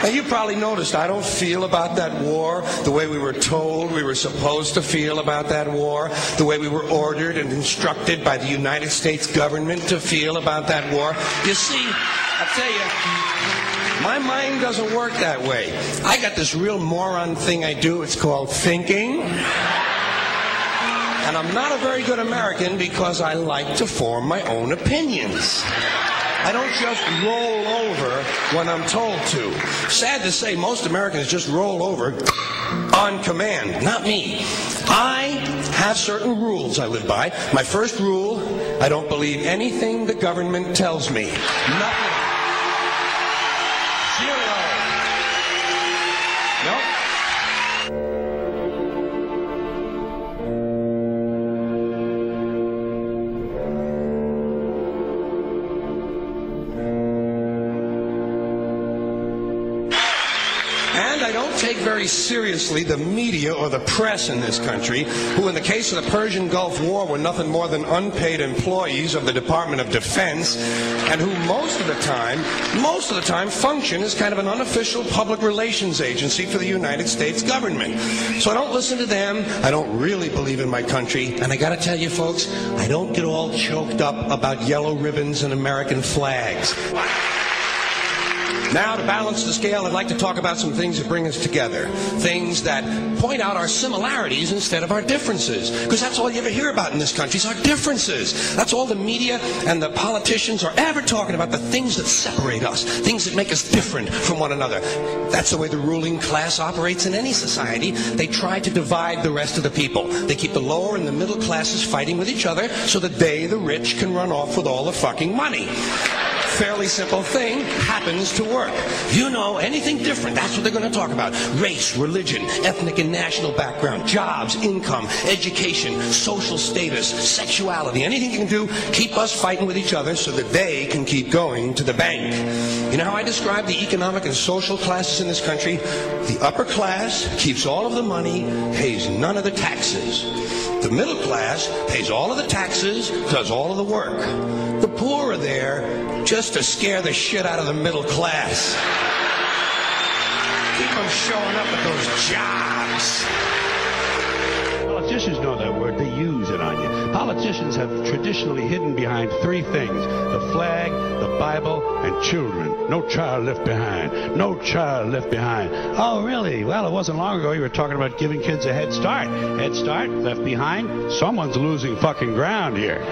Now, you probably noticed I don't feel about that war the way we were told we were supposed to feel about that war, the way we were ordered and instructed by the United States government to feel about that war. You see, I tell you, my mind doesn't work that way. I got this real moron thing I do. It's called thinking. And I'm not a very good American because I like to form my own opinions. I don't just roll over when I'm told to. Sad to say, most Americans just roll over on command. Not me. I have certain rules I live by. My first rule, I don't believe anything the government tells me. Nothing. Zero. Nope. And I don't take very seriously the media or the press in this country, who in the case of the Persian Gulf War were nothing more than unpaid employees of the Department of Defense, and who most of the time function as kind of an unofficial public relations agency for the United States government. So I don't listen to them. I don't really believe in my country. And I gotta tell you folks, I don't get all choked up about yellow ribbons and American flags. Now, to balance the scale, I'd like to talk about some things that bring us together. Things that point out our similarities instead of our differences. Because that's all you ever hear about in this country is our differences. That's all the media and the politicians are ever talking about, the things that separate us, things that make us different from one another. That's the way the ruling class operates in any society. They try to divide the rest of the people. They keep the lower and the middle classes fighting with each other so that they, the rich, can run off with all the fucking money. Fairly simple thing, happens to work. You know, anything different, that's what they're going to talk about. Race, religion, ethnic and national background, jobs, income, education, social status, sexuality, anything you can do, keep us fighting with each other so that they can keep going to the bank. You know how I describe the economic and social classes in this country? The upper class keeps all of the money, pays none of the taxes. The middle class pays all of the taxes, does all of the work. The poor are there just to scare the shit out of the middle class. Keep them showing up at those jobs. Politicians know that word. They use it on you. Politicians have traditionally hidden behind three things: the flag, the Bible, and children. No child left behind. No child left behind. Oh, really? Well, it wasn't long ago you were talking about giving kids a head start. Head start, left behind. Someone's losing fucking ground here.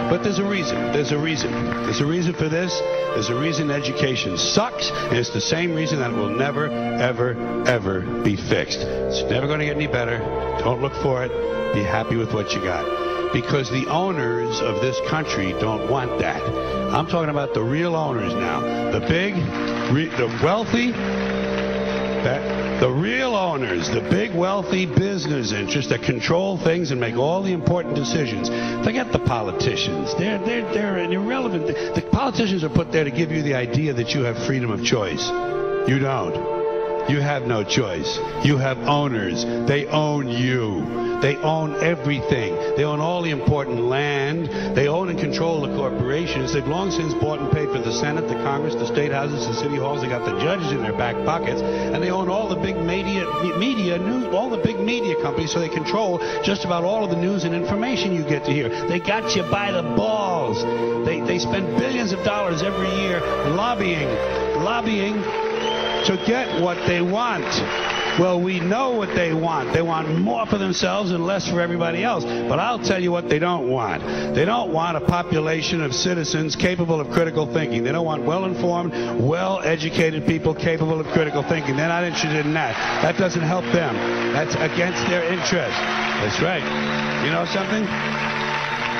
But there's a reason. There's a reason. There's a reason for this. There's a reason education sucks, and it's the same reason that it will never, ever, ever be fixed. It's never going to get any better. Don't look for it. Be happy with what you got. Because the owners of this country don't want that. I'm talking about the real owners now. The big, the wealthy, the real owners, the big wealthy business interests that control things and make all the important decisions. Forget the politicians. They're irrelevant. The politicians are put there to give you the idea that you have freedom of choice. You don't. You have no choice. You have owners. They own you. They own everything. They own all the important land. They own and control the corporations. They've long since bought and paid for the Senate, the Congress, the state houses, the city halls. They got the judges in their back pockets, and they own all the big media news, all the big media companies. So they control just about all of the news and information you get to hear. They got you by the balls. They spend billions of dollars every year lobbying to get what they want. Well, we know what they want. They want more for themselves and less for everybody else. But I'll tell you what they don't want. They don't want a population of citizens capable of critical thinking. They don't want well-informed, well-educated people capable of critical thinking. They're not interested in that. That doesn't help them. That's against their interest. That's right. You know something?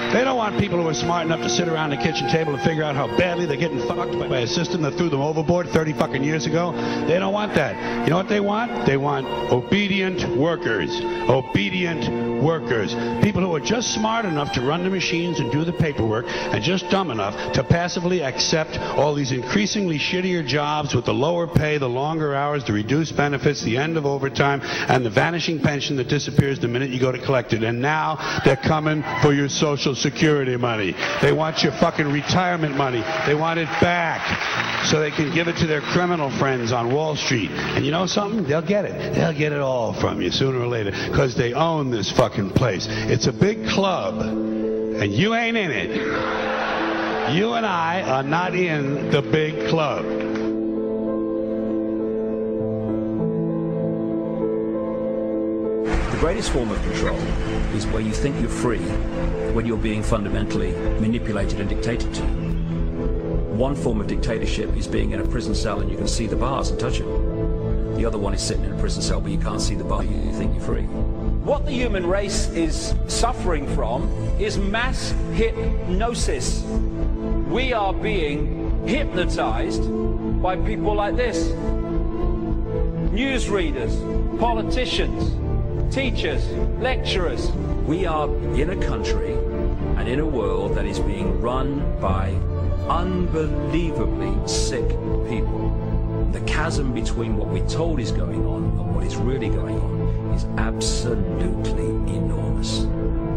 They don't want people who are smart enough to sit around the kitchen table and figure out how badly they're getting fucked by a system that threw them overboard 30 fucking years ago. They don't want that. You know what they want? They want obedient workers. Obedient workers, people who are just smart enough to run the machines and do the paperwork, and just dumb enough to passively accept all these increasingly shittier jobs with the lower pay, the longer hours, the reduced benefits, the end of overtime, and the vanishing pension that disappears the minute you go to collect it. And now they're coming for your Social Security money. They want your fucking retirement money. They want it back so they can give it to their criminal friends on Wall Street. And you know something? They'll get it. They'll get it all from you sooner or later because they own this fucking place. It's a big club, and you ain't in it. You and I are not in the big club. The greatest form of control is where you think you're free when you're being fundamentally manipulated and dictated to. One form of dictatorship is being in a prison cell and you can see the bars and touch them. The other one is sitting in a prison cell but you can't see the bar, you think you're free. What the human race is suffering from is mass hypnosis. We are being hypnotized by people like this. Newsreaders, politicians, teachers, lecturers. We are in a country and in a world that is being run by unbelievably sick people. The chasm between what we're told is going on and what is really going on is absolutely enormous.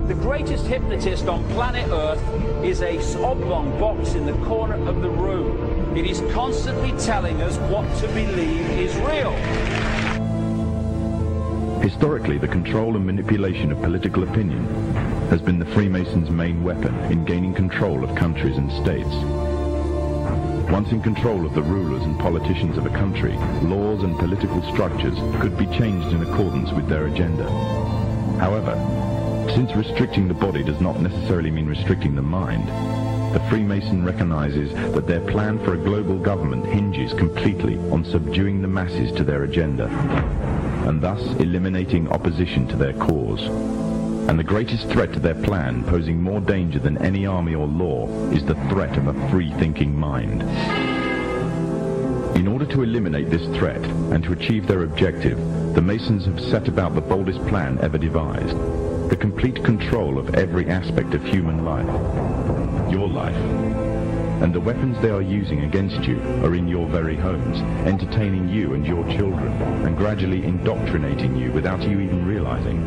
The greatest hypnotist on planet Earth is a oblong box in the corner of the room. It is constantly telling us what to believe is real. Historically, the control and manipulation of political opinion has been the Freemasons' main weapon in gaining control of countries and states. Once in control of the rulers and politicians of a country, laws and political structures could be changed in accordance with their agenda. However, since restricting the body does not necessarily mean restricting the mind, the Freemason recognizes that their plan for a global government hinges completely on subduing the masses to their agenda, and thus eliminating opposition to their cause. And the greatest threat to their plan, posing more danger than any army or law, is the threat of a free-thinking mind. In order to eliminate this threat and to achieve their objective, the Masons have set about the boldest plan ever devised: the complete control of every aspect of human life, your life. And the weapons they are using against you are in your very homes, entertaining you and your children, and gradually indoctrinating you without you even realizing.